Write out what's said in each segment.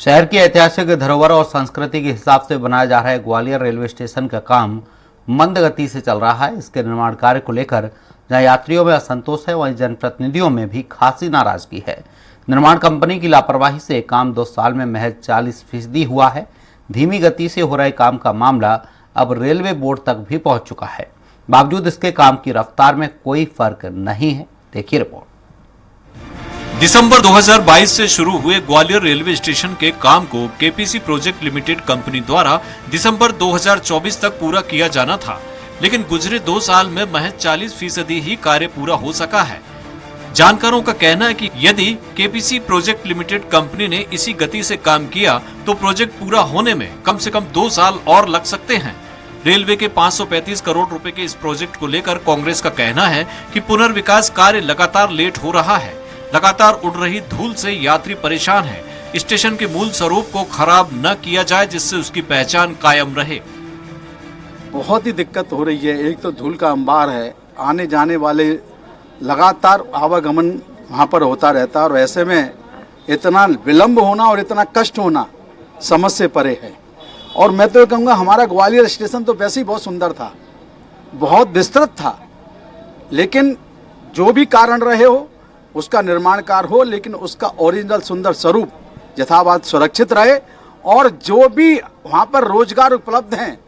शहर की ऐतिहासिक धरोहर और संस्कृति के हिसाब से बनाया जा रहा है ग्वालियर रेलवे स्टेशन का काम मंद गति से चल रहा है। इसके निर्माण कार्य को लेकर जहां यात्रियों में असंतोष है, वहीं जनप्रतिनिधियों में भी खासी नाराजगी है। निर्माण कंपनी की लापरवाही से काम 2 साल में महज 40% हुआ है। धीमी गति से हो रहे काम का मामला अब रेलवे बोर्ड तक भी पहुंच चुका है। बावजूद इसके काम की रफ्तार में कोई फर्क नहीं है। देखिए रिपोर्ट। दिसंबर 2022 से शुरू हुए ग्वालियर रेलवे स्टेशन के काम को केपीसी प्रोजेक्ट लिमिटेड कंपनी द्वारा दिसंबर 2024 तक पूरा किया जाना था, लेकिन गुजरे 2 साल में महज 40% ही कार्य पूरा हो सका है। जानकारों का कहना है कि यदि केपीसी प्रोजेक्ट लिमिटेड कंपनी ने इसी गति से काम किया तो प्रोजेक्ट पूरा होने में कम से कम 2 साल और लग सकते हैं। रेलवे के 535 करोड़ रुपए के इस प्रोजेक्ट को लेकर कांग्रेस का कहना है कि पुनर्विकास कार्य लगातार लेट हो रहा है। लगातार उड़ रही धूल से यात्री परेशान है। स्टेशन के मूल स्वरूप को खराब न किया जाए जिससे उसकी पहचान कायम रहे। बहुत ही दिक्कत हो रही है। एक तो धूल का अंबार है, आने जाने वाले लगातार आवागमन वहाँ पर होता रहता है और ऐसे में इतना विलंब होना और इतना कष्ट होना समझ से परे है। और मैं तो कहूँगा हमारा ग्वालियर स्टेशन तो वैसे ही बहुत सुंदर था, बहुत विस्तृत था, लेकिन जो भी कारण रहे हो उसका निर्माण कार्य हो, लेकिन उसका ओरिजिनल सुंदर स्वरूप यथावत सुरक्षित रहे और जो भी वहाँ पर रोजगार उपलब्ध हैं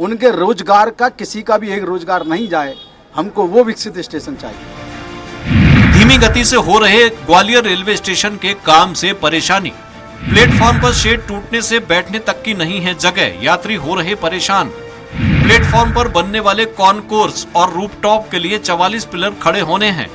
उनके रोजगार का किसी का भी एक रोजगार नहीं जाए। हमको वो विकसित स्टेशन चाहिए। धीमी गति से हो रहे ग्वालियर रेलवे स्टेशन के काम से परेशानी। प्लेटफॉर्म पर शेड टूटने से बैठने तक की नहीं है जगह, यात्री हो रहे परेशान। प्लेटफॉर्म पर बनने वाले कॉन्कोर्स और रूफटॉप के लिए 44 पिलर खड़े होने हैं,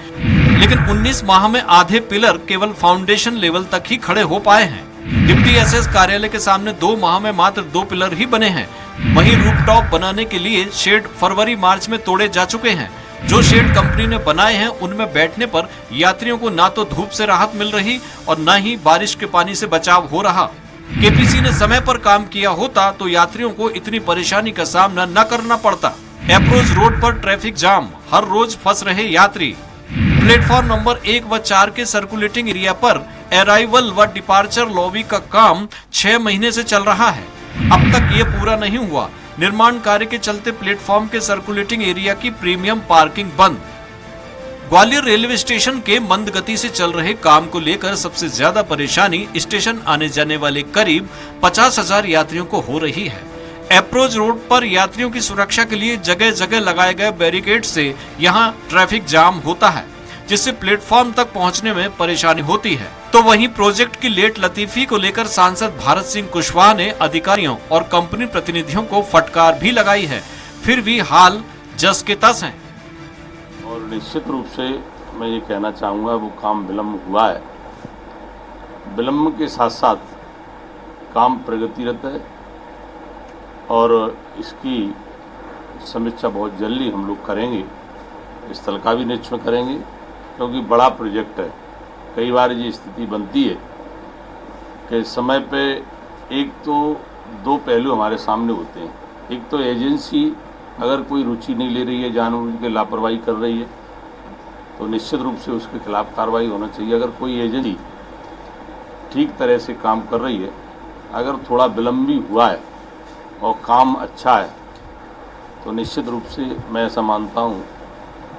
लेकिन 19 माह में आधे पिलर केवल फाउंडेशन लेवल तक ही खड़े हो पाए हैं। डिप्टी एसएस कार्यालय के सामने 2 माह में मात्र 2 पिलर ही बने हैं। वहीं रूफटॉप बनाने के लिए शेड फरवरी-मार्च में तोड़े जा चुके हैं। जो शेड कंपनी ने बनाए हैं उनमें बैठने पर यात्रियों को ना तो धूप से राहत मिल रही और न ही बारिश के पानी से बचाव हो रहा। केपीसी ने समय पर काम किया होता तो यात्रियों को इतनी परेशानी का सामना न करना पड़ता। अप्रोच रोड पर ट्रैफिक जाम, हर रोज फंस रहे यात्री। प्लेटफॉर्म नंबर 1 व 4 के सर्कुलेटिंग एरिया पर अराइवल व डिपार्चर लॉबी का काम 6 महीने से चल रहा है। अब तक ये पूरा नहीं हुआ। निर्माण कार्य के चलते प्लेटफॉर्म के सर्कुलेटिंग एरिया की प्रीमियम पार्किंग बंद। ग्वालियर रेलवे स्टेशन के मंद गति से चल रहे काम को लेकर सबसे ज्यादा परेशानी स्टेशन आने जाने वाले करीब 50,000 यात्रियों को हो रही है। अप्रोच रोड पर यात्रियों की सुरक्षा के लिए जगह जगह लगाए गए बैरिकेड से यहाँ ट्रैफिक जाम होता है, जिससे प्लेटफॉर्म तक पहुँचने में परेशानी होती है। तो वहीं प्रोजेक्ट की लेट लतीफी को लेकर सांसद भारत सिंह कुशवाहा ने अधिकारियों और कंपनी प्रतिनिधियों को फटकार भी लगाई है, फिर भी हाल जस के तस हैं। और निश्चित रूप से मैं ये कहना चाहूँगा वो काम विलम्ब हुआ है। विलम्ब के साथ साथ काम प्रगतिरत है और इसकी समीक्षा बहुत जल्दी हम लोग करेंगे। स्थल का भी निरीक्षण करेंगे क्योंकि बड़ा प्रोजेक्ट है। कई बार ये स्थिति बनती है कि समय पे एक तो 2 पहलू हमारे सामने होते हैं। एक तो एजेंसी अगर कोई रुचि नहीं ले रही है, जानबूझ के लापरवाही कर रही है, तो निश्चित रूप से उसके खिलाफ कार्रवाई होना चाहिए। अगर कोई एजेंसी ठीक तरह से काम कर रही है, अगर थोड़ा विलम्ब भी हुआ है और काम अच्छा है, तो निश्चित रूप से मैं ऐसा मानता हूँ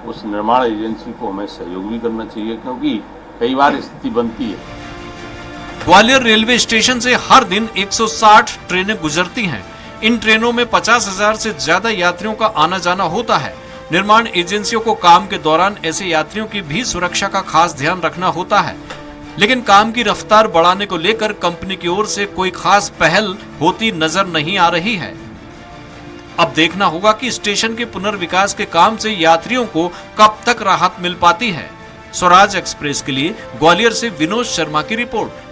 उस निर्माण एजेंसी को हमें सहयोग भी करना चाहिए, क्योंकि कई बार स्थिति बनती है। ग्वालियर रेलवे स्टेशन से हर दिन 160 ट्रेनें गुजरती हैं। इन ट्रेनों में 50,000 से ज्यादा यात्रियों का आना जाना होता है। निर्माण एजेंसियों को काम के दौरान ऐसे यात्रियों की भी सुरक्षा का खास ध्यान रखना होता है, लेकिन काम की रफ्तार बढ़ाने को लेकर कंपनी की ओर से कोई खास पहल होती नजर नहीं आ रही है। अब देखना होगा कि स्टेशन के पुनर्विकास के काम से यात्रियों को कब तक राहत मिल पाती है। स्वराज एक्सप्रेस के लिए ग्वालियर से विनोद शर्मा की रिपोर्ट।